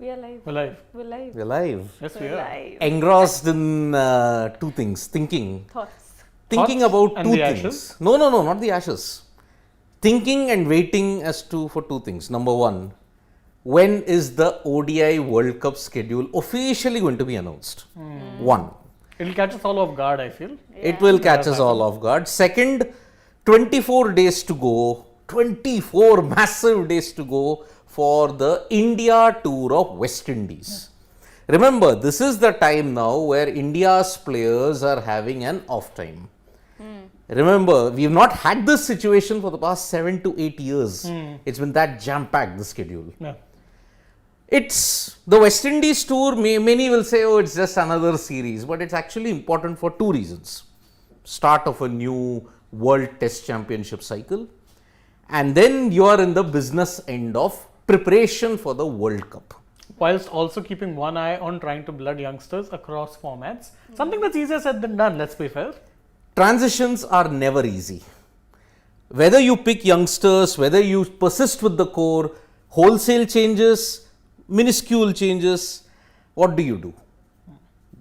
We are live. We're live. We're live. We're live. Yes, we We're are. live. Engrossed in two things. Thinking Thoughts. Thinking Thoughts about and two the things. ashes? No, not the ashes. Thinking and waiting for two things. Number one, when is the ODI World Cup schedule officially going to be announced? One. It'll catch us all off guard, I feel. It will catch Does us all off guard. Second, 24 days to go. 24 massive days to go for the India tour of West Indies. Remember, this is the time now where India's players are having an off time. Remember, we have not had this situation for the past 7 to 8 years. It's been that jam-packed, the schedule. Yeah. It's the West Indies tour. Many will say, oh, it's just another series, but it's actually important for two reasons. Start of a new World Test Championship cycle, and then you are in the business end of preparation for the World Cup. Whilst also keeping one eye on trying to blood youngsters across formats. Something that's easier said than done, let's be fair. Transitions are never easy. Whether you pick youngsters, whether you persist with the core, wholesale changes, minuscule changes, what do you do?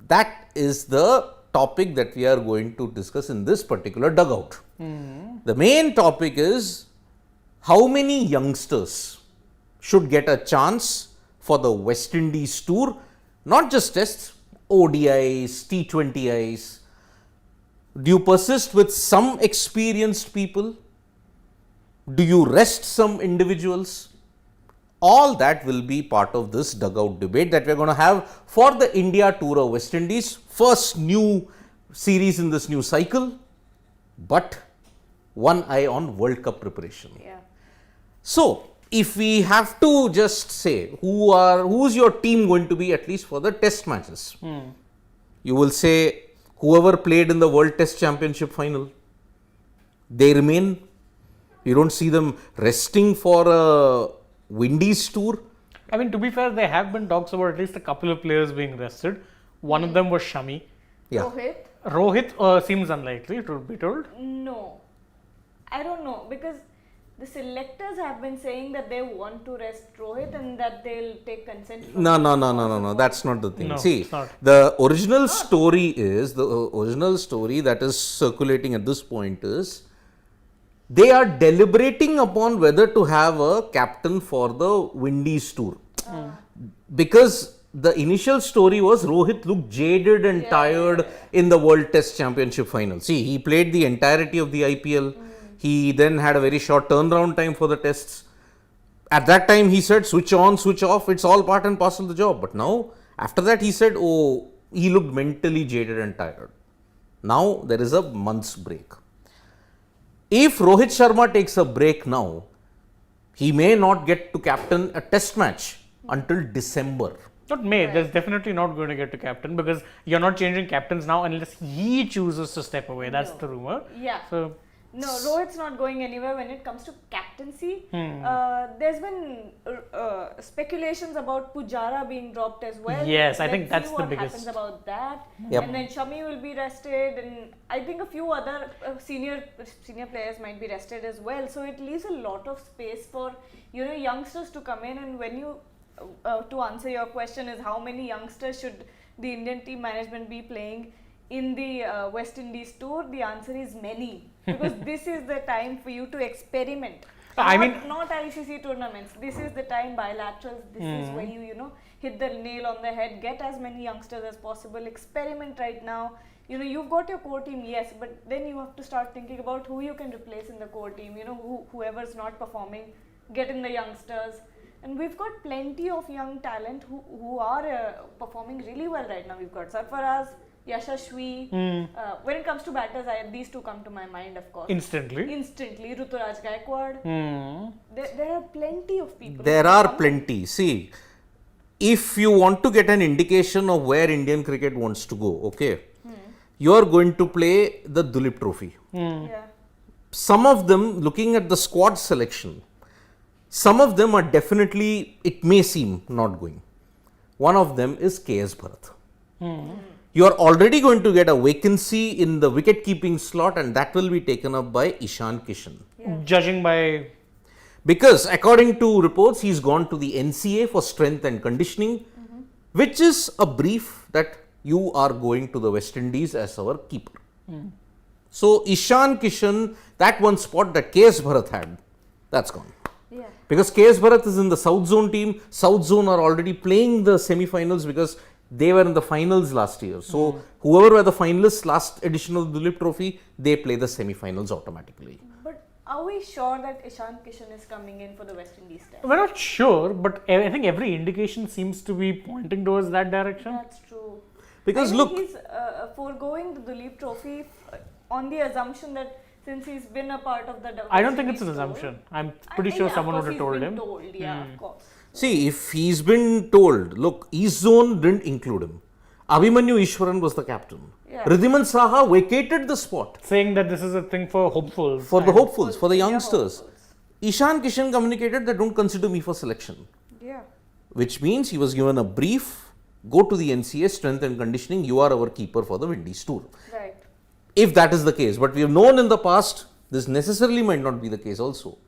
That is the topic that we are going to discuss in this particular dugout. The main topic is how many youngsters should get a chance for the West Indies tour, not just tests, ODIs, T20Is. Do you persist with some experienced people? Do you rest some individuals? All that will be part of this dugout debate that we are going to have for the India tour of West Indies. First new series in this new cycle, but one eye on World Cup preparation. Yeah. So, if we have to just say who's your team going to be, at least for the test matches, you will say whoever played in the World Test Championship final, they remain. You don't see them resting for a Windies tour. I mean, to be fair, there have been talks about at least a couple of players being rested. One of them was Shami. Yeah. Rohit? Rohit seems unlikely, to be told. No. I don't know, because the selectors have been saying that they want to rest Rohit and that they'll take consent from No. That's not the thing. No, See, it's not. the original story that is circulating at this point is they are deliberating upon whether to have a captain for the Windies tour. Because the initial story was Rohit looked jaded and tired in the World Test Championship final. See, he played the entirety of the IPL. He then had a very short turnaround time for the tests. At that time, he said, switch on, switch off, it's all part and parcel of the job. But now, after that, he said, oh, he looked mentally jaded and tired. Now, there is a month's break. If Rohit Sharma takes a break now, he may not get to captain a test match until December. Not May, there's definitely not going to get to captain because you're not changing captains now unless he chooses to step away. That's the rumor. Yeah. So, No, Rohit's not going anywhere when it comes to captaincy. There's been speculations about Pujara being dropped as well. Yes, I Let's think that's see the what biggest. happens about that. Yep. And then Shami will be rested, and I think a few other senior players might be rested as well. So it leaves a lot of space for youngsters to come in. And when you to answer your question is how many youngsters should the Indian team management be playing in the West Indies tour? The answer is many, because this is the time for you to experiment. Not ICC tournaments. This is the time, bilaterals. This is when you hit the nail on the head. Get as many youngsters as possible. Experiment right now. You've got your core team, yes, but then you have to start thinking about who you can replace in the core team. Whoever's not performing, get in the youngsters. And we've got plenty of young talent who are performing really well right now. We've got Sarfaraz, Yashashvi. When it comes to batters, these two come to my mind, of course. instantly. Ruturaj Gaikwad. There are plenty of people. There are plenty. See, if you want to get an indication of where Indian cricket wants to go, okay, you are going to play the Duleep Trophy. Yeah. Some of them, looking at the squad selection, some of them are definitely, it may seem, not going. One of them is KS Bharat. You are already going to get a vacancy in the wicket keeping slot, and that will be taken up by Ishan Kishan. Yeah. Judging by Because according to reports, he's gone to the NCA for strength and conditioning, which is a brief that you are going to the West Indies as our keeper. So Ishan Kishan, that one spot that KS Bharat had, that's gone. Yeah. Because KS Bharat is in the South Zone team. South Zone are already playing the semi-finals because they were in the finals last year. So whoever were the finalists last edition of the Dulip Trophy, they play the semi-finals automatically. But are we sure that Ishan Kishan is coming in for the West Indies test? We're not sure, but I think every indication seems to be pointing towards that direction. That's true. Because I look, think he's foregoing the Dulip Trophy on the assumption that since he's been a part of the I don't think it's an assumption. I'm pretty sure someone would have told him. Yeah, of course. see, if he's been told, look, East Zone didn't include him. Abhimanyu Ishwaran was the captain. Yeah. Ridhiman Saha vacated the spot Saying that this is a thing for hopefuls. for the and- hopefuls, for the Yeah, youngsters. hopefuls. Ishan Kishan communicated that don't consider me for selection, Yeah. which means he was given a brief, go to the NCA, strength and conditioning, you are our keeper for the Windies tour. Right. If that is the case, but we have known in the past, this necessarily might not be the case also.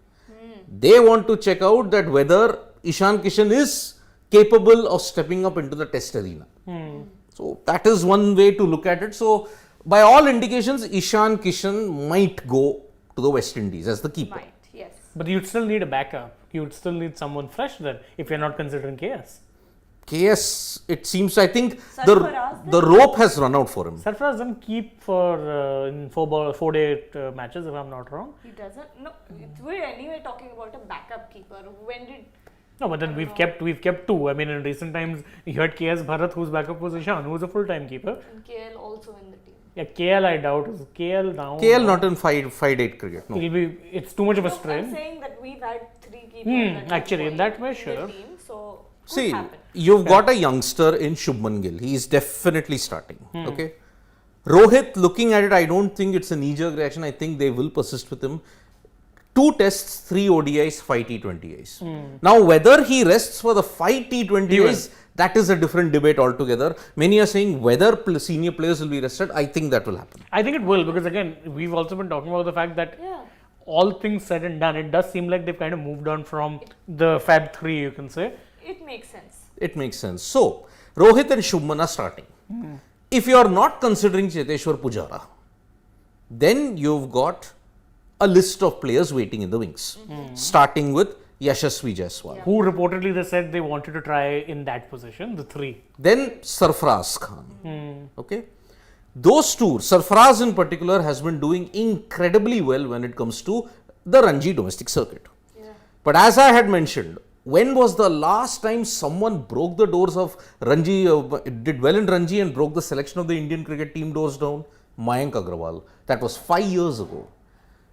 They want to check out that whether Ishan Kishan is capable of stepping up into the test arena. So that is one way to look at it. So by all indications, Ishan Kishan might go to the West Indies as the keeper. Might. Yes. But you'd still need a backup. You'd still need someone fresh then if you're not considering KS. KS, it seems, I think Sarfaraz the rope has run out for him. Sarfaraz doesn't keep for in 4-day matches, if I'm not wrong. He doesn't. No. We're anyway talking about a backup keeper. When did? No, but then we've kept two. I mean, in recent times, you had KS Bharat, whose backup was Ishan, who was a full-time keeper. And KL also in the team. Yeah, KL I doubt. Is KL now? KL not in 5-8 cricket, no. It's too much of a No, I'm strain. saying that we've had 3 keepers. that have actually, in that way, the sure. Team, so could See, happen. you've got a youngster in Shubman Gill. He is definitely starting. Okay. Rohit, looking at it, I don't think it's a knee-jerk reaction. I think they will persist with him. 2 tests, 3 ODIs, 5 T20Is. Now, whether he rests for the 5 T20Is, that is a different debate altogether. Many are saying whether senior players will be rested. I think that will happen. I think it will, because again, we've also been talking about the fact that Yeah. all things said and done, it does seem like they've kind of moved on from the Fab 3, you can say. It makes sense. It makes sense. So, Rohit and Shubman are starting. If you are not considering Cheteshwar Pujara, then you've got a list of players waiting in the wings, starting with Yashasvi Jaiswal. Yeah. Who reportedly they said they wanted to try in that position, the 3. Then Sarfaraz Khan. Okay. Those two, Sarfaraz in particular, has been doing incredibly well when it comes to the Ranji domestic circuit. Yeah. But as I had mentioned, when was the last time someone broke the doors of Ranji, did well in Ranji and broke the selection of the Indian cricket team doors down? Mayank Agrawal. That was 5 years ago.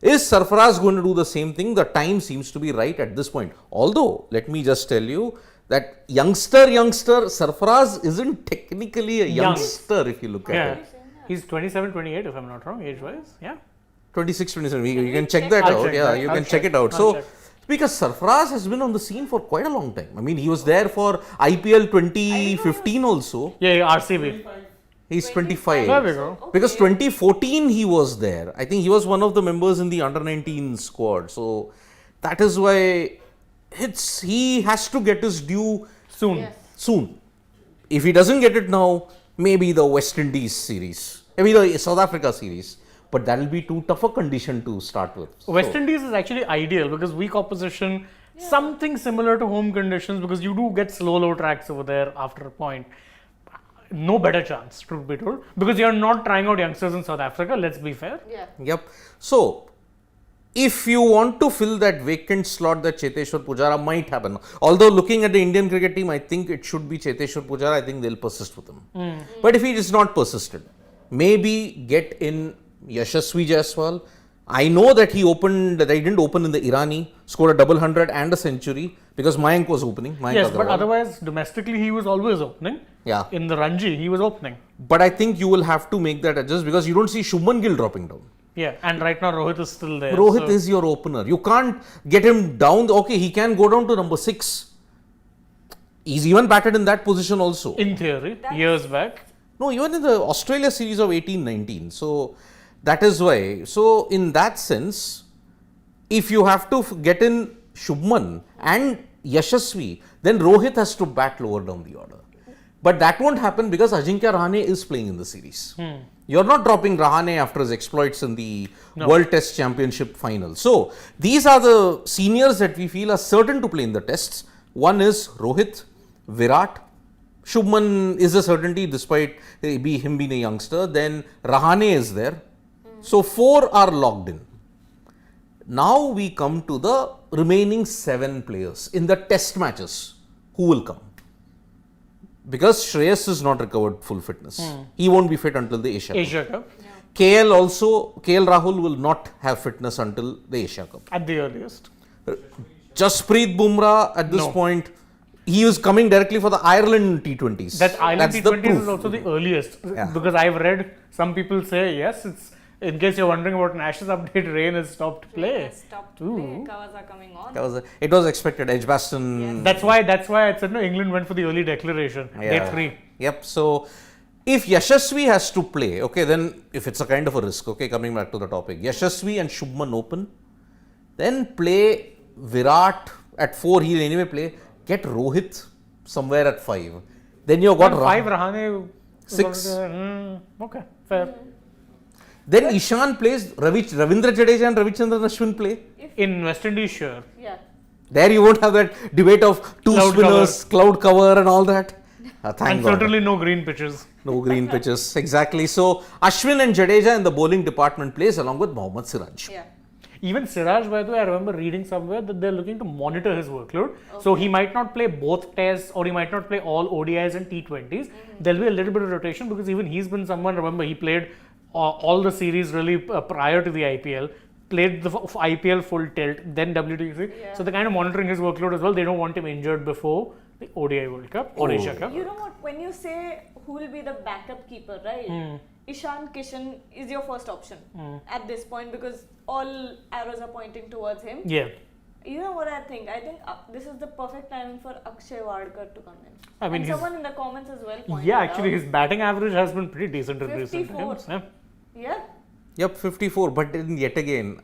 Is Sarfaraz going to do the same thing? The time seems to be right at this point. Although, let me just tell you that youngster, Sarfaraz isn't technically a Young. youngster if you look at Yeah. it. He's 27, 28, if I'm not wrong, age-wise. Yeah. 26, 27. You can check that I'll out. check Yeah, that. you I'll can check. check it out. I'll So, check. because Sarfaraz has been on the scene for quite a long time. I mean, he was there for IPL 2015 also. Yeah, RCB. He's 25. There we go. Because 2014 he was there. I think he was one of the members in the under 19 squad. So that is why he has to get his due Soon. Yes. soon. If he doesn't get it now, maybe the West Indies series, maybe the South Africa series. But that will be too tough a condition to start with. West So, Indies is actually ideal because weak opposition, something similar to home conditions, because you do get slow tracks over there after a point. No better chance, truth be told, because you're not trying out youngsters in South Africa, let's be fair. Yeah. Yep. So, if you want to fill that vacant slot that Cheteshwar Pujara might happen, although looking at the Indian cricket team, I think it should be Cheteshwar Pujara. I think they'll persist with him. But if he is not persisted, maybe get in Yashasvi Jaiswal. I know that he didn't open in the Irani, scored a double 100 and a century because Mayank was opening. Mayank Yes, but Agrawal. otherwise, domestically, he was always opening. Yeah. In the Ranji, he was opening. But I think you will have to make that adjust because you don't see Shubman Gill dropping down. Yeah, and right now Rohit is still there. Rohit so- is your opener. You can't get him down. Okay, he can go down to number 6. He's even batted in that position also. in theory, years back. No, even in the Australia series of 18-19. So that is why. So in that sense, if you have to get in Shubman and Yashasvi, then Rohit has to bat lower down the order. But that won't happen because Ajinkya Rahane is playing in the series. You're not dropping Rahane after his exploits in the World Test Championship final. So, these are the seniors that we feel are certain to play in the tests. One is Rohit, Virat, Shubman is a certainty despite him being a youngster. Then Rahane is there. So, 4 are locked in. Now we come to the remaining 7 players in the test matches. Who will come? Because Shreyas is not recovered full fitness. He won't be fit until the Asia Cup. KL Rahul will not have fitness until the Asia Cup. At the earliest. Jasprit Bumrah at this point, he is coming directly for the Ireland T20s. That Ireland That's T20s is also the earliest. Because I've read some people say, yes, it's in case you're wondering about an Ashes update, Rain has stopped play. Has stopped play. Covers are coming on. It was expected. Edgbaston. That's why I said no. England went for the early declaration. Day 3. Yep. So if Yashasvi has to play, okay, then if it's a kind of a risk, okay, coming back to the topic, Yashasvi and Shubman open, then play Virat at 4. He'll anyway play. Get Rohit somewhere at 5. Then you've got 5 Rahane. 6. Okay, fair. Then Ishan plays, Ravindra Jadeja and Ravichandran Ashwin play. In West Indies, sure. Yeah. There you won't have that debate of 2 Cloud spinners, cloud cover and all that. Thank And God. certainly no green pitches. No green pitches, exactly. So Ashwin and Jadeja in the bowling department plays along with Mohammad Siraj. Yeah. Even Siraj, by the way, I remember reading somewhere that they're looking to monitor his workload. So he might not play both tests or he might not play all ODIs and T20s. There'll be a little bit of rotation because even he's been someone, remember, he played all the series really prior to the IPL, played the IPL full tilt, then WTC. Yeah. So they're kind of monitoring his workload as well. They don't want him injured before the ODI World Cup or Asia Cup. You know what? When you say who will be the backup keeper, right? Ishan Kishan is your first option at this point because all arrows are pointing towards him. Yeah. You know what I think? I think this is the perfect timing for Akshay Wadkar to come in. I mean, and someone in the comments as well pointed Yeah, actually, out. his batting average has been pretty decent in recent 54. times. Yeah. Yeah. Yep, 54. But then yet again,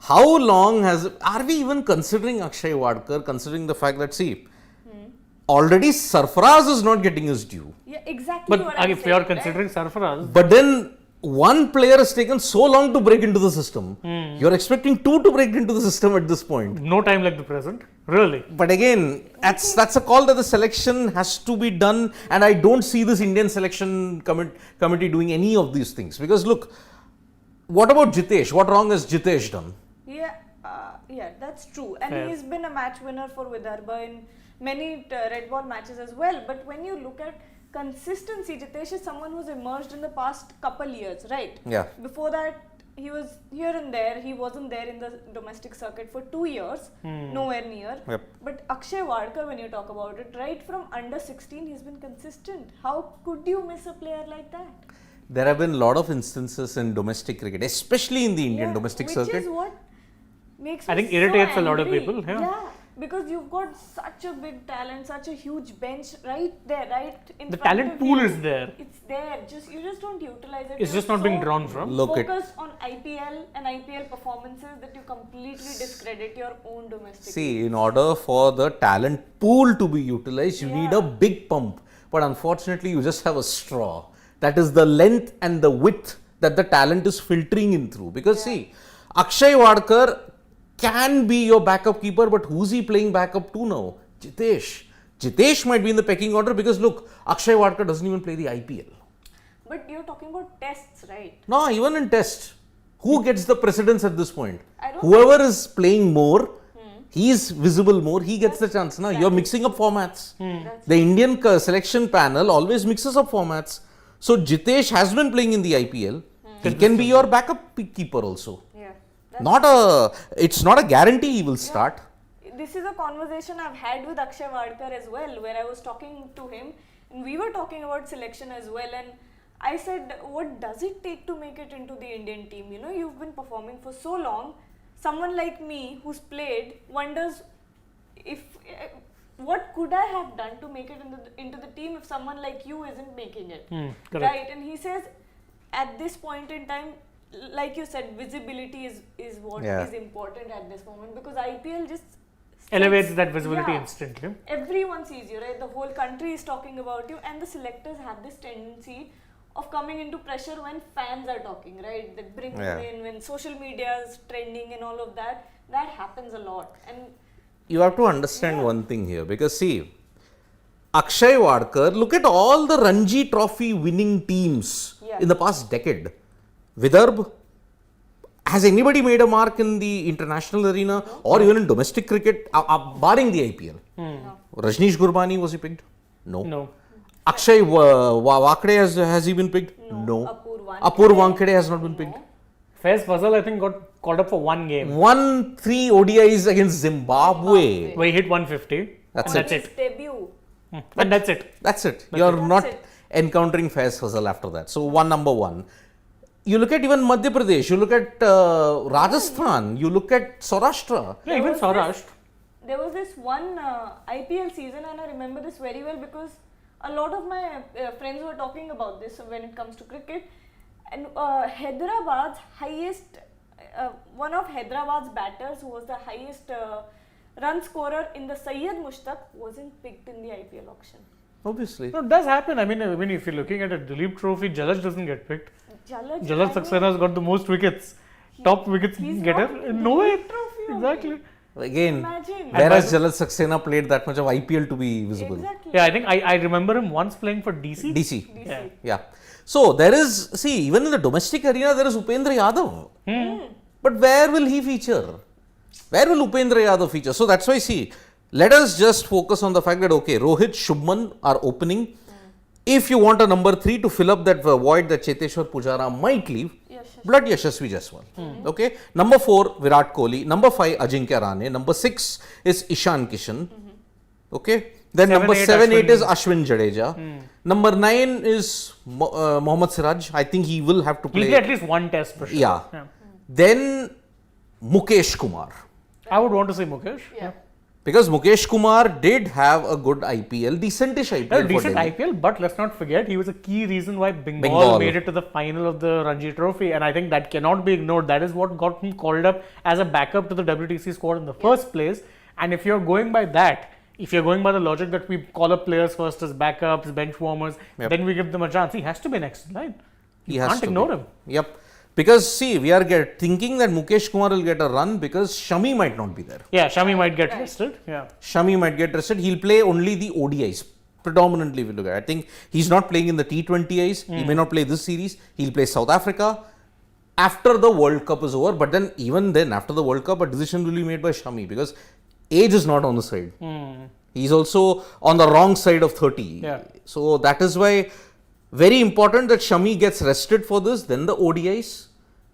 how long are we even considering Akshay Wadkar, considering the fact that, already Sarfaraz is not getting his due. Yeah, exactly But what I'm if saying. you're considering Sarfaraz, But then one player has taken so long to break into the system. You're expecting 2 to break into the system at this point. no time like the present, really. But again, that's a call that the selection has to be done, and I don't see this Indian selection committee doing any of these things. Because look, what about Jitesh? What wrong has Jitesh done? Yeah, that's true. And Fair. he's been a match winner for Vidarbha in many red ball matches as well. But when you look at consistency, Jitesh is someone who's emerged in the past couple years, right? Yeah. Before that, he was here and there. He wasn't there in the domestic circuit for 2 years, nowhere near. Yep. But Akshay Wadkar, when you talk about it, right from under 16, he's been consistent. How could you miss a player like that? There have been a lot of instances in domestic cricket, especially in the Indian domestic circuit. Which is what makes I me think irritates so a lot of angry. people, yeah. Because you've got such a big talent, such a huge bench right there, right in The front talent of pool you. is there. It's there. You just don't utilize it. It's You're just not being so drawn from. Look it. focused on IPL and IPL performances that you completely discredit your own domestic. See, in order for the talent pool to be utilized, you need a big pump. But unfortunately, you just have a straw. That is the length and the width that the talent is filtering in through. Because see, Akshay Wadkar can be your backup keeper, but who's he playing backup to now? Jitesh. Jitesh might be in the pecking order because look, Akshay Wadkar doesn't even play the IPL. But you're talking about tests, right? No, even in test, who gets the precedence at this point? I don't Whoever is playing more, he's visible more, he gets the chance. Now you're mixing up formats. The Indian selection panel always mixes up formats. So Jitesh has been playing in the IPL. He can be your backup keeper also. Yeah. It's not a guarantee he will start. This is a conversation I've had with Akshay Wadkar as well, where I was talking to him and we were talking about selection as well, and I said, what does it take to make it into the Indian team? You know, you've been performing for so long. Someone like me who's played wonders if what could I have done to make it into the team if someone like you isn't making it, Correct. right? And he says, at this point in time, like you said, visibility is what Yeah. is important at this moment, because IPL just Elevates that visibility Yeah. instantly. Everyone sees you, right? The whole country is talking about you, and the selectors have this tendency of coming into pressure when fans are talking, right? They bring Yeah. you in when social media is trending and all of that. That happens a lot. And You have to understand one thing here, because see, Akshay Wadkar, look at all the Ranji Trophy winning teams Yeah. in the past decade. Vidarbh, has anybody made a mark in the international arena or even in domestic cricket, barring the IPL? no. Rajneesh Gurbani, was he picked? No. No. Akshay Wakde, has he been picked? No. Apur Wankhede has not been picked. Faiz Fazal, I think, got called up for one game Won 3 ODIs against Zimbabwe. where he hit 150. That's and it. that's His debut. And that's it. That's it. You're it. not That's it. encountering Faiz Fazal after that. So, number one. You look at even Madhya Pradesh, you look at Rajasthan, you look at Saurashtra. Yeah, even was Saurashtra. There was this one IPL season, and I remember this very well because a lot of my friends were talking about this when it comes to cricket. And Hyderabad's highest, one of Hyderabad's batters who was the highest run scorer in the Syed Mushtaq wasn't picked in the IPL auction. Obviously. No, it does happen. I mean, if you're looking at a Dilip Trophy, Jalaj doesn't get picked. Jalaj Saxena has got the most wickets. Top wickets he's getter. not Nowhere. trophy only. Exactly. Again, Imagine. where has Jalaj Saxena played that much of IPL to be visible? Exactly. Yeah, I think I remember him once playing for DC. DC. DC. Yeah. Yeah. So, there is, see, even in the domestic arena, there is Upendra Yadav. But where will he feature? Where will Upendra Yadav feature? So, that's why, see, let us just focus on the fact that, okay, Rohit, Shubman are opening. If you want a number 3 to fill up that void that Cheteshwar Pujara might leave, blood Yashasvi Jaiswal. Okay. Number 4, Virat Kohli. Number 5, Ajinkya Rahane. Number 6 is Ishan Kishan. Okay. Then number 7, 8 is Ashwin Jadeja. Number 9 is Mohammad Siraj. I think he will have to He'll play. play at least one test for sure. Yeah. Then Mukesh Kumar. I would want to say Mukesh. Yeah. Because Mukesh Kumar did have a good IPL, decentish IPL. Yeah, for decent Delhi. IPL, but let's not forget he was a key reason why Bengal, Bengal. made it to the final of the Ranji Trophy, and I think that cannot be ignored. That is what got him called up as a backup to the WTC squad in the first place. And if you're going by that, if you're going by the logic that we call up players first as backups, bench warmers, then we give them a chance, he has to be next in line. You has can't to ignore be. him. Yep. Because see, we are thinking that Mukesh Kumar will get a run because Shami might not be there. Yeah, Shami might get rested. Yeah. Shami might get rested. He'll play only the ODIs. Predominantly, if you look at it. I think he's not playing in the T20Is. He may not play this series. He'll play South Africa after the World Cup is over. But then, even then, after the World Cup, a decision will be made by Shami because age is not on the side. He's also on the wrong side of 30. Yeah. So, that is why very important that Shami gets rested for this, then the ODIs.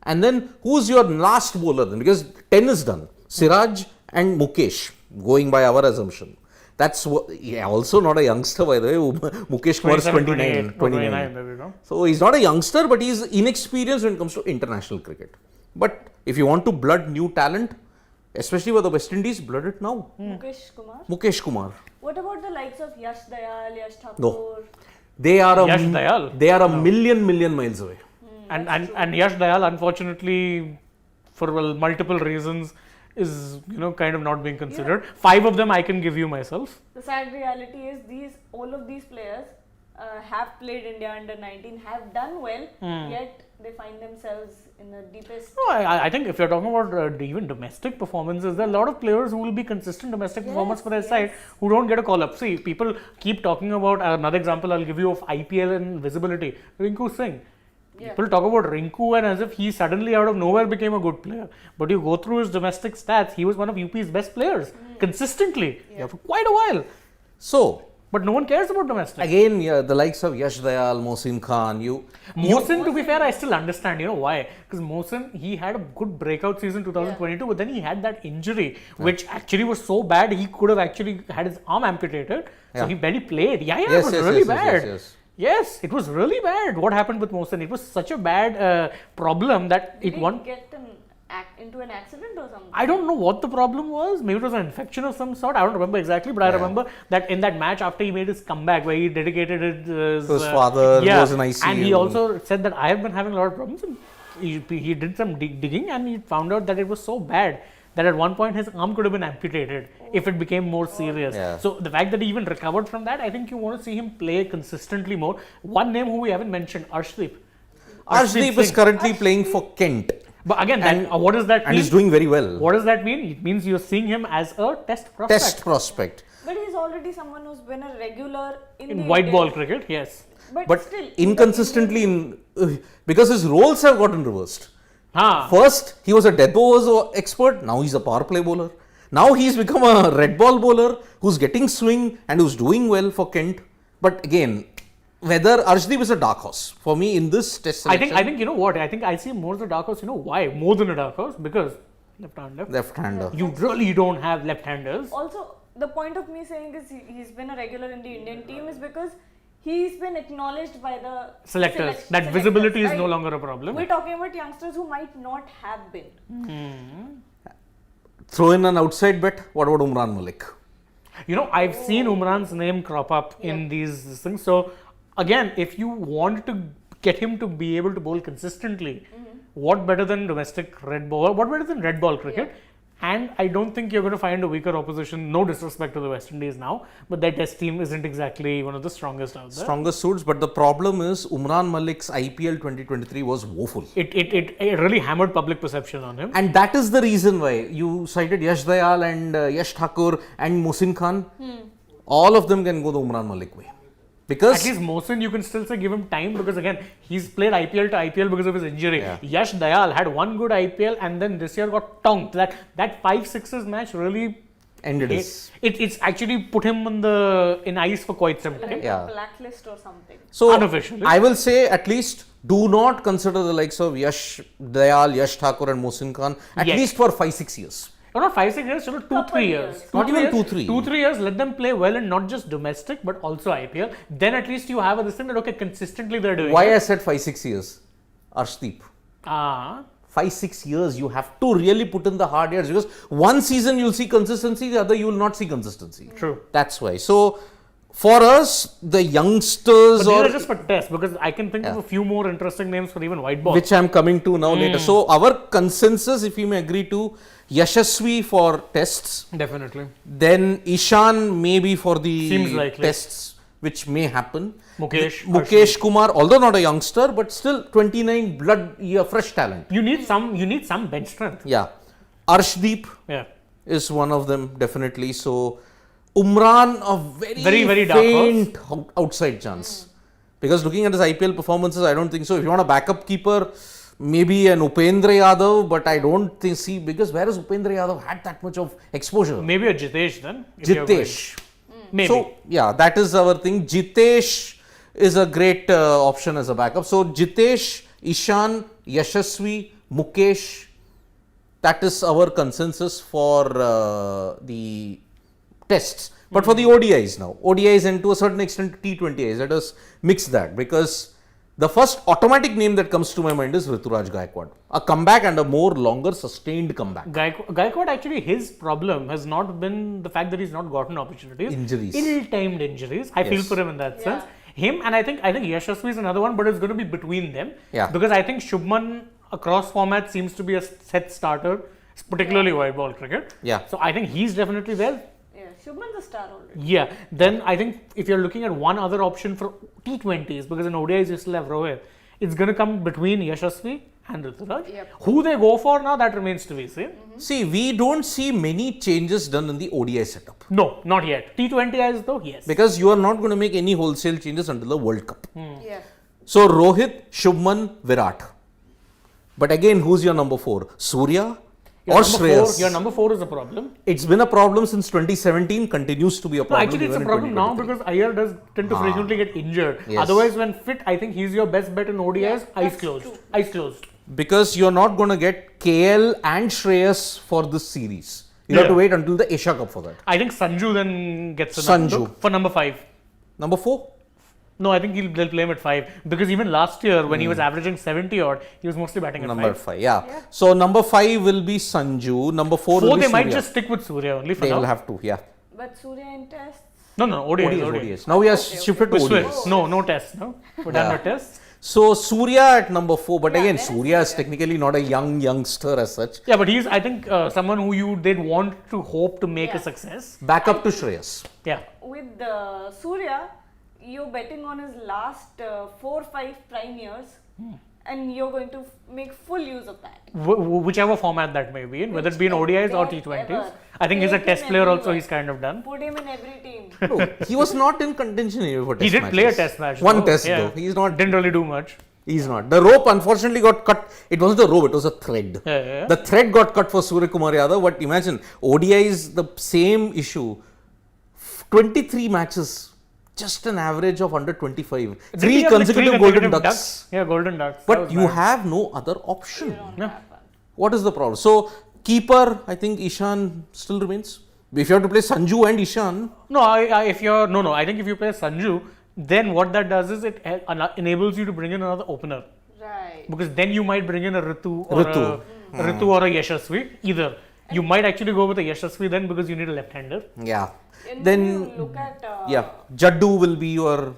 And then, who's your last bowler then? Because 10 is done. Siraj and Mukesh, going by our assumption. That's also not a youngster, by the way. Mukesh Kumar is 29. 29, there we go. So, he's not a youngster, but he's inexperienced when it comes to international cricket. But if you want to blood new talent, especially for the West Indies, blood it now. Mukesh Kumar. Mukesh Kumar. What about the likes of Yash Dayal, Yash Thakur? No. They are Yash Dayal? They are a million miles away. And Yash Dayal, unfortunately, for multiple reasons, is kind of not being considered. 5 of them I can give you myself. The sad reality is all of these players have played India under 19, have done well, yet they find themselves in the deepest. No, I think if you're talking about even domestic performances, there are a lot of players who will be consistent domestic performers for their side who don't get a call up. See, people keep talking about another example I'll give you of IPL and visibility. Rinku Singh. People talk about Rinku and as if he suddenly out of nowhere became a good player. But you go through his domestic stats, he was one of UP's best players consistently for quite a while. So, but no one cares about domestic. again, the likes of Yash Dayal, Mohsin Khan, Mohsin, to be fair, I still understand. You know why? Because Mohsin, he had a good breakout season 2022, but then he had that injury, which actually was so bad, he could have actually had his arm amputated. So he barely played. It was really bad. Yes, it was really bad. What happened with Mohsin? It was such a bad problem that Did it won. he get an into an accident or something? I don't know what the problem was. Maybe it was an infection of some sort. I don't remember exactly, but I remember that in that match after he made his comeback, where he dedicated it to his father, who was in ICU. And he also said that I have been having a lot of problems. And he did some digging, and he found out that it was so bad that at one point his arm could have been amputated if it became more serious. Yeah. So the fact that he even recovered from that, I think you want to see him play consistently more. One name who we haven't mentioned, Arshdeep. Arshdeep is currently playing for Kent. But again, what does that mean? And he's doing very well. What does that mean? It means you're seeing him as a test prospect. Test prospect. But he's already someone who's been a regular in the white Indian- ball cricket, yes. But still, inconsistently, because his roles have gotten reversed. Huh. First, he was a death overs expert. Now he's a power play bowler. Now he's become a red ball bowler who's getting swing and who's doing well for Kent. But again, whether Arshdeep is a dark horse for me in this test selection. I think you know what? I think I see him more as a dark horse. You know why? More than a dark horse, because left-hander. Left-hander. You really don't have left-handers. Also, the point of me saying is he's been a regular in the Indian team is because he's been acknowledged by the Selectors. That selectors, visibility is right? no longer a problem. We're talking about youngsters who might not have been. Throw in an outside bet. What about Umran Malik? You know, I've seen Umran's name crop up in these things. So again, if you want to get him to be able to bowl consistently, what better than domestic red ball? What better than red ball cricket? And I don't think you're going to find a weaker opposition. No disrespect to the West Indies now, but their test team isn't exactly one of the strongest out there. Strongest suits, but the problem is Umran Malik's IPL 2023 was woeful. It really hammered public perception on him. And that is the reason why you cited Yash Dayal and Yash Thakur and Mohsin Khan. All of them can go the Umran Malik way. Because At least Mohsin, you can still say give him time, because again, he's played IPL to IPL because of his injury. Yeah. Yash Dayal had one good IPL and then this year got tonked. That 5-6 match really ended his. it's actually put him in ice for quite some time. Like Yeah. a blacklist or something. So Unofficially. I will say at least do not consider the likes of Yash Dayal, Yash Thakur and Mohsin Khan at Yes. least for 5-6 years. No, not 5-6 years, chalo, 2-3 years. Not even 2-3. 2-3 years, let them play well in not just domestic but also IPL. Then at least you have this thing that, okay, consistently they're doing Why it. I said 5-6 years? Arshdeep. Ah. 5-6 years you have to really put in the hard years, because one season you'll see consistency, the other you will not see consistency. True. That's why. So for us, the youngsters But these are just for tests, because I can think of Yeah. a few more interesting names for even white ball. which I'm coming to now later. So our consensus, if you may agree to, Yashasvi for tests, Definitely. then Ishan maybe for the Seems likely. tests, which may happen. Mukesh, Kumar, although not a youngster, but still 29 blood year fresh talent. You need some bench strength. Yeah. Arshdeep Yeah. is one of them, definitely. So Umran, a very dark faint outside chance. Because looking at his IPL performances, I don't think so. If you want a backup keeper, maybe an Upendra Yadav, but I don't see, because where has Upendra Yadav had that much of exposure? Maybe a Jitesh then. if you're going. Jitesh. Maybe. So, yeah, that is our thing. Jitesh is a great option as a backup. So, Jitesh, Ishan, Yashasvi, Mukesh, that is our consensus for the tests. But for the ODIs now, ODIs and to a certain extent T20Is, let us mix that, because the first automatic name that comes to my mind is Rituraj Gaikwad. A comeback and a more longer sustained comeback. Gaikwad, actually, his problem has not been the fact that he's not gotten opportunities. Injuries. Ill-timed injuries. I feel Yes. for him in that sense. Him, and I think Yashasvi is another one, but it's going to be between them. Yeah. Because I think Shubman across format seems to be a set starter, particularly white ball cricket. Yeah. So I think he's definitely there. Yeah, Shubman's a star already. Yeah. Then I think if you're looking at one other option for T20s, because in ODIs you still have Rohit, it's going to come between Yashasvi and Rituraj. Yep. Who they go for now, that remains to be seen. See, we don't see many changes done in the ODI setup. No, not yet. T20Is though, yes. Because you are not going to make any wholesale changes until the World Cup. Yeah. So Rohit, Shubman, Virat. But again, who's your number 4? Surya or Shreyas? Your number 4 is a problem. It's been a problem since 2017, continues to be a No, problem. actually, it's a even in problem now 2023. because Iyer does tend to frequently get injured. Yes. Otherwise, when fit, I think he's your best bet in ODIs. Yeah, Eyes that's closed. true. Eyes closed. Because you're not going to get KL and Shreyas for this series. You have to wait until the Asia Cup for that. I think Sanju then gets a Sanju. look for number 5. Number 4? No, I think they'll play him at 5 because even last year when he was averaging 70 odd, he was mostly batting at Number 5. 5, yeah. So number 5 will be Sanju. Number 4 will 4 be they Surya. might just stick with Surya only for They now. will have to, yeah. But Surya in tests. No, ODIs. ODIs. Now we are shifted to We switch. ODIs. No tests. No, we're done with tests. So Surya at number 4, but again, there is Surya is technically not a youngster as such. Yeah, but he's I think someone who they'd want to hope to make a success. Back up to Shreyas. Yeah. With Surya, you're betting on his last 4-5 prime years, and you're going to make full use of that. Whichever format that may be in, whether it be in ODIs or T20s. Whatever. I think he's a Take test him player also, everywhere. he's kind of done. Put him in every team. No, he was not in contention even for test He did play a matches. test match. One though. test Yeah. though. He's not. Didn't really do much. He's not. The rope unfortunately got cut. It wasn't a rope, it was a thread. Yeah. The thread got cut for Surya Kumar Yadav, but imagine, ODI is the same issue. 23 matches, just an average of under 25. Did he Three have, like, consecutive golden ducks. Yeah, golden ducks. That But was you bad. have no other option. Yeah. What is the problem? So, keeper, I think Ishan still remains. If you have to play Sanju and Ishan, No, I think if you play Sanju, then what that does is it enables you to bring in another opener. Right. Because then you might bring in a Ritu or Ritu. or a Yashasvi, either. You might actually go with a Yashasvi then because you need a left-hander. yeah. And Then, you look at yeah, Jaddu will be your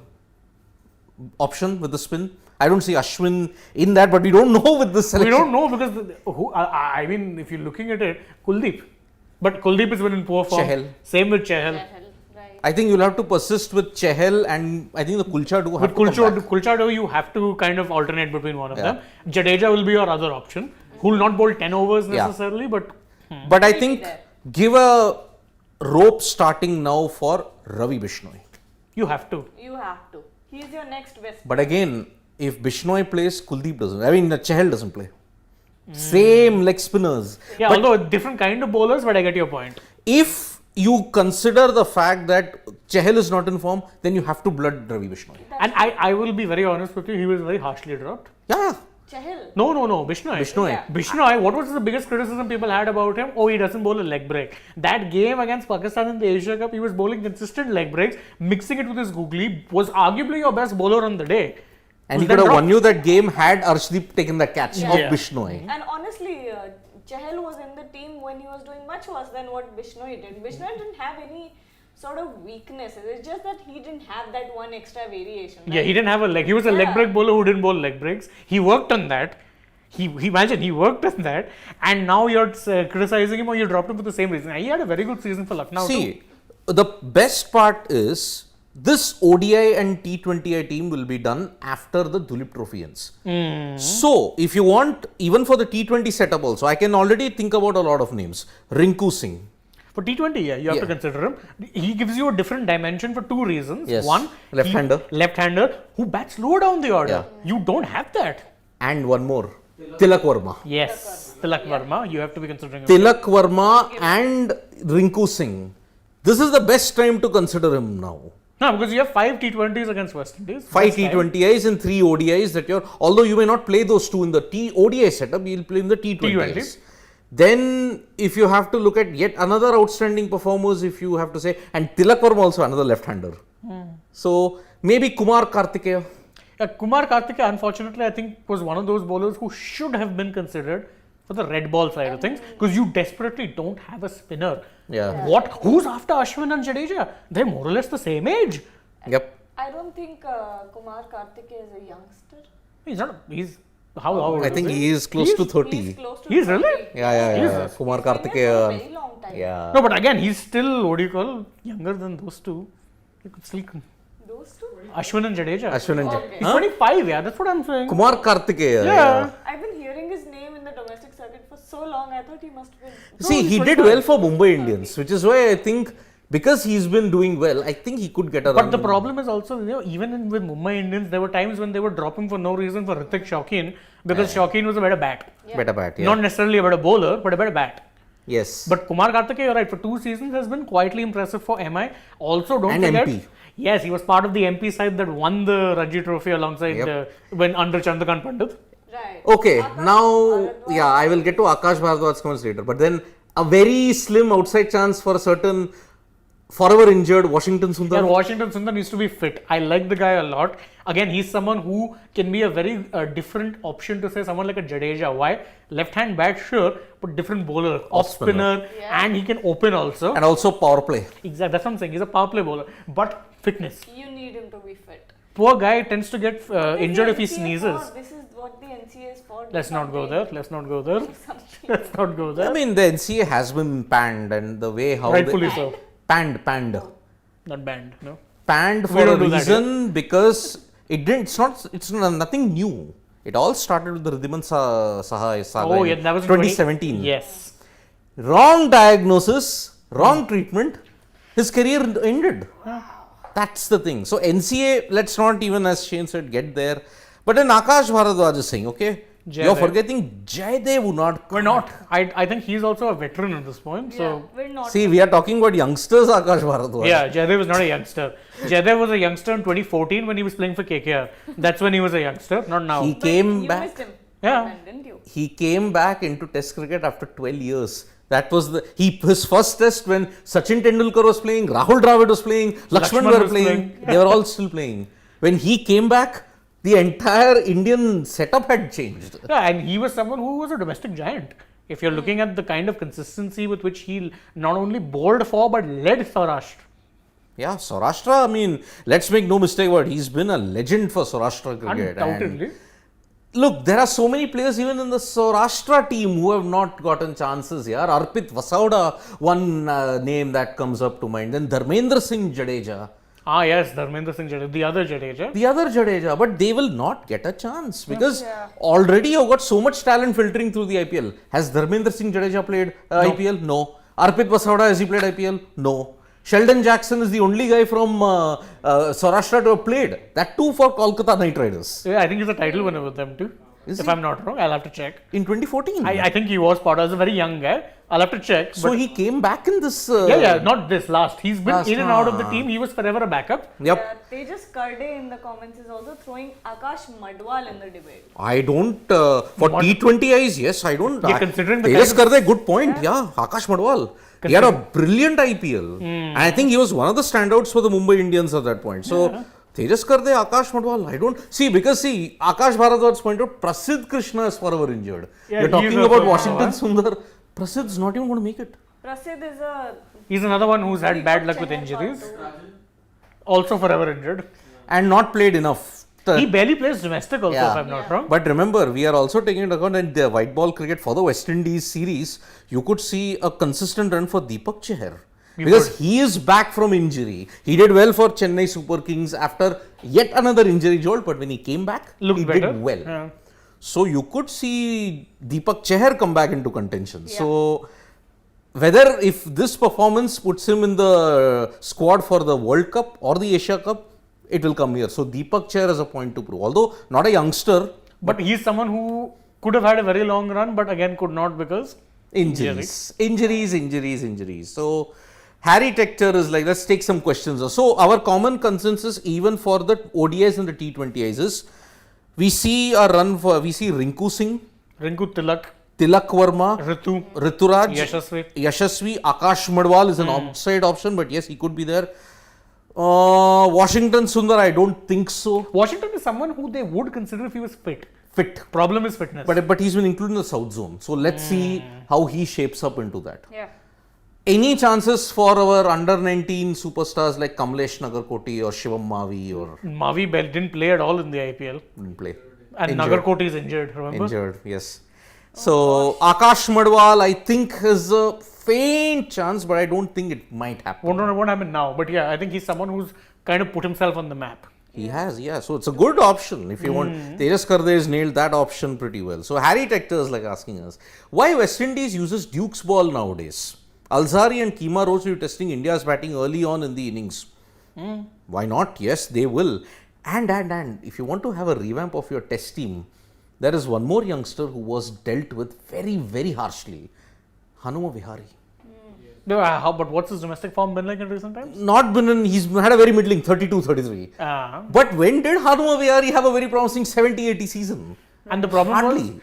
option with the spin. I don't see Ashwin in that, but we don't know with this We selection. don't know because I mean, if you're looking at it, Kuldeep. But Kuldeep is in poor form. Chahal. Same with Chahal. right. I think you'll have to persist with Chahal, and I think the Kulcha do have With to come back. Kulchado, you have to kind of alternate between one of Yeah. them. Jadeja will be your other option, who will not bowl 10 overs Yeah. necessarily, but But I Maybe think there. give a rope starting now for Ravi Bishnoi. you have to. You have to. He's your next best. But again, if Bishnoi plays, Kuldeep doesn't. I mean, Chahal doesn't play. Same leg spinners. Yeah, But although different kind of bowlers, but I get your point. if you consider the fact that Chahal is not in form, then you have to blood Ravi Bishnoi. And I will be very honest with you, he was very harshly dropped. Yeah, Chahal. No, Bishnoi. Bishnoi. Yeah. Bishnoi, what was the biggest criticism people had about him? Oh, he doesn't bowl a leg break. That game against Pakistan in the Asia Cup, he was bowling consistent leg breaks, mixing it with his googly, was arguably your best bowler on the day. And Was he then could have dropped. won you that game had Arshdeep taken the catch of Yeah. Bishnoi. And honestly, Chahal was in the team when he was doing much worse than what Bishnoi did. Bishnoi didn't have any sort of weaknesses. It's just that he didn't have that one extra variation. Yeah, he didn't have a leg. He was a leg Yeah. break bowler who didn't bowl leg breaks. He worked on that. He worked on that, and now you're criticizing him or you dropped him for the same reason. He had a very good season for Lucknow too. See, the best part is this ODI and T20I team will be done after the Dulip Trophy ends. So, if you want, even for the T20 setup also, I can already think about a lot of names. Rinku Singh. For T20, yeah, you have to Yeah. consider him. He gives you a different dimension for two reasons. Yes. One, Left-hander. Left-hander who bats lower down the order. Yeah. You don't have that. And one more, Tilak Verma. Yes, Tilak Verma, you have to be considering him. Tilak Verma and Rinku Singh. This is the best time to consider him now. No, because you have 5 T20s against West Indies. 5 Best time. T20Is and 3 ODIs that you're, although you may not play those two in the ODI setup, you'll play in the T20s. Then, if you have to look at yet another outstanding performers, if you have to say, and Tilak Verma also another left-hander. So, maybe Kumar Kartikeya. Kumar Kartikeya, unfortunately, I think was one of those bowlers who should have been considered for the red ball side of things because you desperately don't have a spinner. Yeah. Who's after Ashwin and Jadeja? They're more or less the same age. Yep. I don't think Kumar Kartikeya is a youngster. He's not. He's how old? I is think he? he is close to He's 30. close to He's 30. really? Yeah. Jesus. Kumar He's been there for a Kartikeya. very long time. Yeah. No, but again, he's still what do you call younger than those two. You could still Those two? Ashwin and Jadeja. Ashwin and Okay. He's 25. Yeah, that's what I'm saying. Kumar Kartikeya. Yeah. I've been hearing his name in the domestic circuit for so long. I thought he must have been. See, he's he did 25. well for Mumbai Indians, which is why I think because he's been doing well, I think he could get a run. But the problem is also, even with Mumbai Indians, there were times when they would drop him for no reason for Hrithik Shaukin because Shaukin was a better bat. Better bat, yeah. Not necessarily a better bowler, but a better bat. Yes. But Kumar Kartikeya, you're right, for 2 seasons has been quietly impressive for MI. Also, don't And forget, MP. Yes, he was part of the MP side that won the Ranji Trophy alongside when under Chandrakant Pandit. Right. Okay, Akash now, Bharadwaj. yeah, I will get to Akash Bharadwaj's comments later. But then a very slim outside chance for a certain forever injured Washington Yeah, Sundar. Washington Sundar needs to be fit. I like the guy a lot. Again, he's someone who can be a very different option to say someone like a Jadeja. Why? Left hand bat, sure, but different bowler, off spinner, and he can open also. And also power play. Exactly, that's what I'm saying. He's a power play bowler, but fitness. You need him to be fit. Poor guy tends to get What is injured the if he NCA sneezes. for? This is what the NCA is for. Do Let's not go something. there. Let's not go there. Do something. Let's not go there. I mean, the NCA has been panned, and the way how Rightfully they, so. panned, Not banned. No. panned We for a don't do that reason because it didn't. It's nothing new. It all started with the Ridhiman Saha saga. Oh in yeah, that was in 2017. Yes. Wrong diagnosis, wrong treatment. His career ended. That's the thing. So NCA, let's not even, as Shane said, get there. But then Akash Bharadwaj is saying, okay, you're Jaydev. forgetting Jaydev would not. We're not. I think he's also a veteran at this point. Yeah, So we're not. See, we are talking about youngsters, Akash Bharadwaj. yeah, Jaydev is not a youngster. Jaydev was a youngster in 2014 when he was playing for KKR. That's when he was a youngster, not now. He But came you back. missed him. Yeah. Man, didn't you? He came back into Test cricket after 12 years. That was his first test when Sachin Tendulkar was playing, Rahul Dravid was playing, Lakshman Lakshman were was playing. They were all still playing. When he came back, the entire Indian setup had changed. Yeah, and he was someone who was a domestic giant. If you're looking at the kind of consistency with which he not only bowled for but led Saurashtra. Yeah, Saurashtra, I mean, let's make no mistake about it. He's been a legend for Saurashtra cricket. Undoubtedly. Look, there are so many players even in the Saurashtra team who have not gotten chances here. Arpit Vasauda, one name that comes up to mind. Then Dharmendra Singh Jadeja. Ah, yes, Dharmendra Singh Jadeja, the other Jadeja. The other Jadeja, but they will not get a chance because Yeah. already you've got so much talent filtering through the IPL. Has Dharmendra Singh Jadeja played IPL? No. Arpit Vasauda, has he played IPL? No. Sheldon Jackson is the only guy from Saurashtra to have played. That too for Kolkata Knight Riders Yeah, I think he's a title winner with them too. Is If he? I'm not wrong, I'll have to check. in 2014. I think he was part of, as a very young guy. I'll have to check. So But he came back in this. yeah, not this last. He's been Last, in and out of the ah. team. He was forever a backup. Yep. Tejas Karde in the comments is also throwing Akash Madwal in the debate. I don't. For T20 eyes, yes, I don't. Yeah, considering the Tejas kind of- Karde, good point. Yeah, Akash Madwal. He had a brilliant IPL. And I think he was one of the standouts for the Mumbai Indians at that point. So, Tejas Karde, Akash Madwal, I don't. See, Akash Bharadwaj's point out, Prasidh Krishna is forever injured. Yeah, You're he talking is about also Washington injured. Sundar. Prasidh's not even going to make it. Prasid is a. He's another one who's had bad luck with injuries. Also forever injured. And not played enough. He barely plays domestic also, Yeah. if I'm not wrong. But remember, we are also taking into account that the white ball cricket for the West Indies series, you could see a consistent run for Deepak Chahar. Because he is back from injury. He did well for Chennai Super Kings after yet another injury jolt, but when he came back, Looked he better. did well. Yeah. So you could see Deepak Chahar come back into contention. So whether if this performance puts him in the squad for the World Cup or the Asia Cup, it will come here. So Deepak Chahar has a point to prove. Although not a youngster, But he's someone who could have had a very long run, but again could not because injuries. So Harry Tector is like, let's take some questions. So our common consensus, even for the ODIs and the T20Is, is we see Rinku Singh, Rinku Tilak, Tilak Verma, Rituraj, Yashasvi, Akash Madwal is an outside option, but yes, he could be there. Washington Sundar, I don't think so. Washington is someone who they would consider if he was fit. Problem is fitness. But he's been included in the South Zone. So let's see how he shapes up into that. Yeah. Any chances for our under 19 superstars like Kamlesh Nagarkoti or Shivam Mavi or Mavi Bell didn't play at all in the IPL. didn't play? And Injured. Nagarkoti is injured, remember? Injured, yes. So Akash Madwal, I think has a faint chance, but I don't think it might happen. Won't happen now. But yeah, I think he's someone who's kind of put himself on the map. He has, yeah. So it's a good option if you want. Tejas Karde has nailed that option pretty well. So Harry Tector is like asking us, why West Indies uses Duke's ball nowadays? Alzari and Keema Rose will be testing India's batting early on in the innings. Why not? Yes, they will. And if you want to have a revamp of your test team, there is one more youngster who was dealt with very, very harshly. Hanuma Vihari. No, but what's his domestic form been like in recent times? Not been in, he's had a very middling 32, 33. But when did Hanuma Vihari have a very promising 70, 80 season? And the problem Hardly.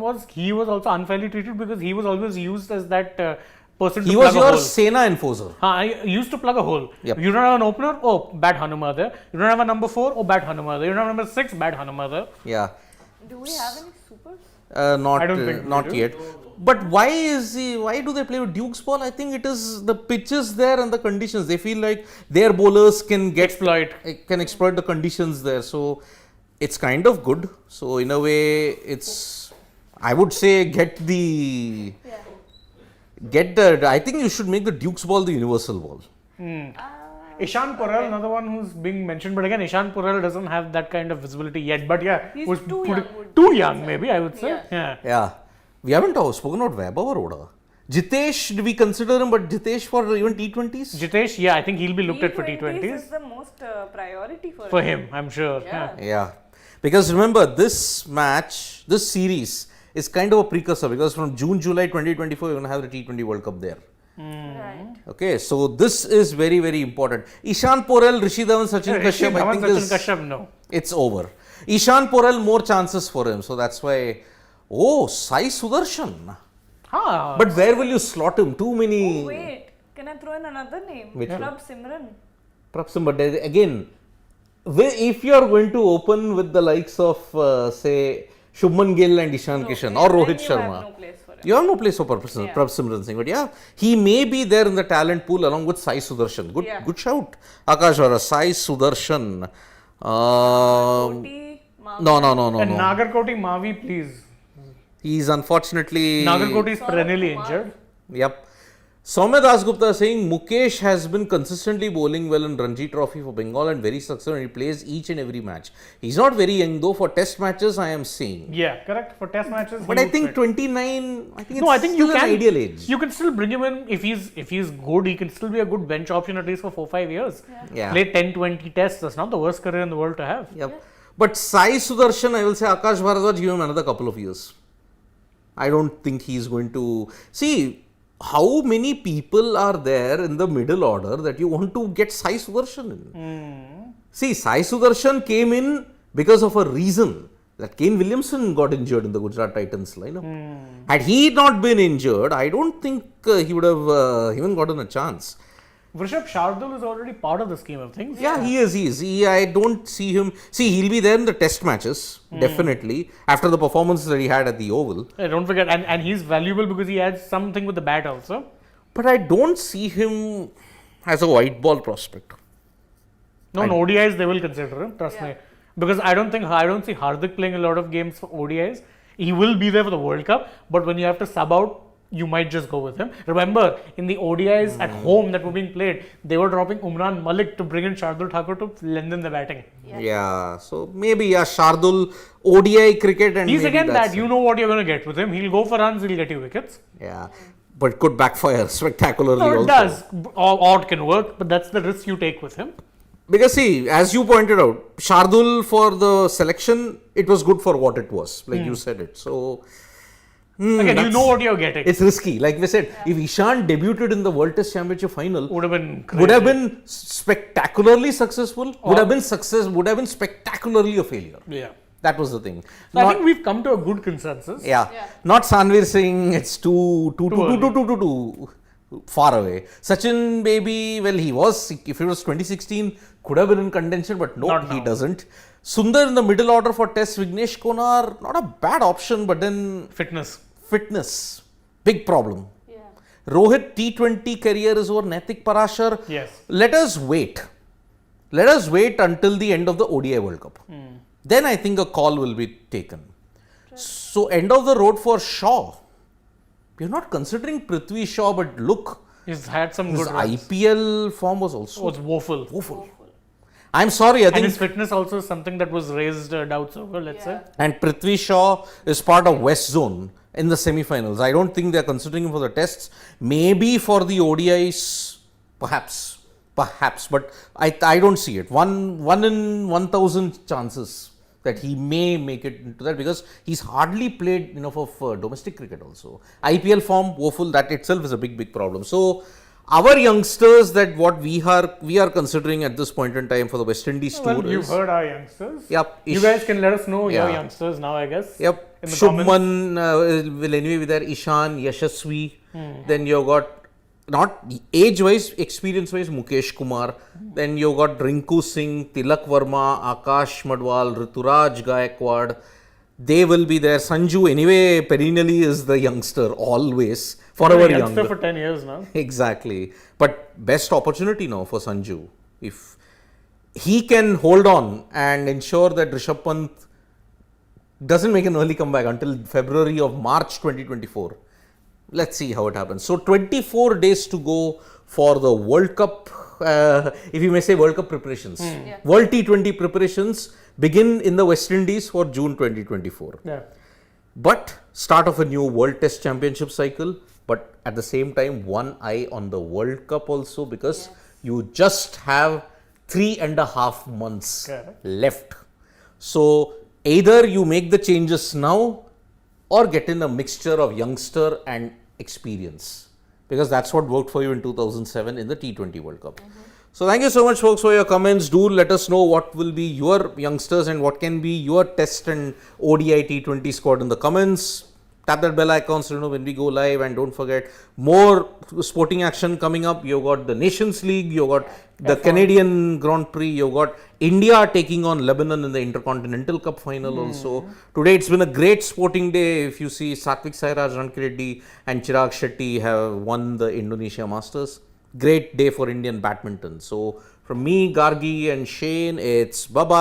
was he was also unfairly treated because he was always used as that person to He plug was a your hole. Sena enforcer. I used to plug a hole. Yep. You don't have an opener? Oh, bad Hanuma there. You don't have a number 4? Oh, bad Hanuma there. You don't have number 6? Bad Hanuma there. Yeah. Do we have any supers? Not I don't think we not do. yet. But why do they play with Duke's ball? I think it is the pitches there and the conditions. They feel like their bowlers can exploit the conditions there. So it's kind of good. So in a way, it's, I would say, I think you should make the Duke's ball the universal ball. Ishan Porel, another one who's being mentioned, but again, Ishan Porel doesn't have that kind of visibility yet. But yeah, He's was too young, young, maybe I would say. Yeah. Yeah. We haven't spoken about Vaibhav Arora. Jitesh, do we consider him? But Jitesh for even T20s? Jitesh, yeah, I think he'll be looked at for T20s T20s. is the most priority For him, I'm sure. Yeah. Yeah, because remember this series is kind of a precursor, because from June, July 2024, you're going to have the T20 World Cup there. Right. Okay, so this is very, very important. Ishan Porel, Rishi Dhawan, Sachin Kashyap, I think Kashyap, no. it's over. Ishan Porel, more chances for him, so that's why. Oh, Sai Sudarshan. But where will you slot him? Too many. Oh, wait, can I throw in another name? Which one? Prabh Simran. Perhaps, but again, if you are going to open with the likes of, say, Shubman Gill and Ishan Kishan or Rohit Sharma, No place for him. you have no place for Prabh Simran Singh. But yeah, he may be there in the talent pool along with Sai Sudarshan. Good shout. Akash Vara, Sai Sudarshan. Koti, No. And Nagarkoti Mavi, please. He's unfortunately. Nagarkoti is perennially injured. Yep. Soumya Dasgupta saying Mukesh has been consistently bowling well in Ranji Trophy for Bengal and very successful, and he plays each and every match. He's not very young though. For test matches, I am saying. Yeah, correct. For test matches. But I think 29. I think it's I think still you an can. ideal age. You can still bring him in if he's good. He can still be a good bench option at least for 4-5 years. Yeah. Play 10-20 tests. That's not the worst career in the world to have. Yep. But Sai Sudarshan, I will say Akash Bharadwaj, give him another couple of years. I don't think he's going to see. How many people are there in the middle order that you want to get Sai Sudarshan in? See, Sai Sudarshan came in because of a reason that Kane Williamson got injured in the Gujarat Titans lineup. Had he not been injured, I don't think he would have even gotten a chance. Vrishabh Shardul is already part of the scheme of things. Yeah, he is. I don't see him. See, he'll be there in the test matches, definitely, after the performance that he had at the Oval. Yeah, don't forget, and he's valuable because he adds something with the bat also. But I don't see him as a white ball prospect. No, in ODIs they will consider him, trust me. Because I don't see Hardik playing a lot of games for ODIs. He will be there for the World Cup, but when you have to sub out, you might just go with him. Remember, in the ODIs at home that were being played, they were dropping Umran Malik to bring in Shardul Thakur to lengthen the batting. Yeah, so maybe Shardul, ODI cricket, and He's maybe again that's that. You know what you're going to get with him. He'll go for runs, he'll get you wickets. Yeah, but it could backfire spectacularly No, it also. does. Odd can work, but that's the risk you take with him. Because see, as you pointed out, Shardul for the selection, it was good for what it was, like you said it. So, Again, you know what you're getting. it's risky. Like we said, if Ishan debuted in the World Test Championship final, Would have been crazy. would have been spectacularly successful, would have been spectacularly a failure. Yeah. That was the thing. So I think we've come to a good consensus. Yeah. Not Sanveer Singh, it's too far away. Sachin, maybe, well, he was, if it was 2016, could have been in contention, but no, Not he now. doesn't. Sundar in the middle order for Test, Vignesh Konar, not a bad option, but then fitness, big problem. Yeah. Rohit T20 career is over, Naitik Parashar. Yes. Let us wait. Let us wait until the end of the ODI World Cup. Then I think a call will be taken. So, end of the road for Shaw. We're not considering Prithvi Shaw, but look, He's had some his good runs. IPL form was also Was woeful. woeful. I'm sorry, I And his think, fitness also is something that was raised doubts over, let's say. and Prithvi Shaw is part of West Zone in the semi-finals. I don't think they're considering him for the tests. Maybe for the ODIs, perhaps, but I don't see it. One in 1,000 chances that he may make it into that, because he's hardly played enough of domestic cricket also. IPL form, woeful, that itself is a big problem. So, our youngsters that what we are considering at this point in time for the West Indies tour Well, you've is, heard our youngsters. Yep. You guys can let us know your Yeah. youngsters now, I guess. Yep. In the comments. Shubman will anyway be there. Ishan, Yashasvi. Then you've got not age-wise, experience-wise, Mukesh Kumar. Then you got Rinku Singh, Tilak Verma, Akash Madwal, Rituraj Gaikwad. They will be there. Sanju, anyway, perennially is the youngster, always. Forever Been a young. youngster for 10 years now. Exactly. But best opportunity now for Sanju. If he can hold on and ensure that Rishabh Pant doesn't make an early comeback until February of March 2024. Let's see how it happens. So 24 days to go for the World Cup, if you may say World Cup preparations. Yeah. World T20 preparations begin in the West Indies for June 2024. Yeah. But start of a new World Test Championship cycle, but at the same time one eye on the World Cup also, because you just have 3.5 months Correct. left. So either you make the changes now or get in a mixture of youngster and experience, because that's what worked for you in 2007 in the T20 World Cup. So thank you so much, folks, for your comments. Do let us know what will be your youngsters and what can be your test and ODI T20 squad in the comments. Tap that bell icon so you know when we go live, and don't forget more sporting action coming up. You got the Nations League, you got the Canadian Grand Prix, you got India taking on Lebanon in the Intercontinental Cup final also. Today it's been a great sporting day. If you see, Satvik Sairaj, Rankireddy and Chirag Shetty have won the Indonesia Masters. Great day for Indian badminton. So from me, Gargi and Shane, it's bye-bye.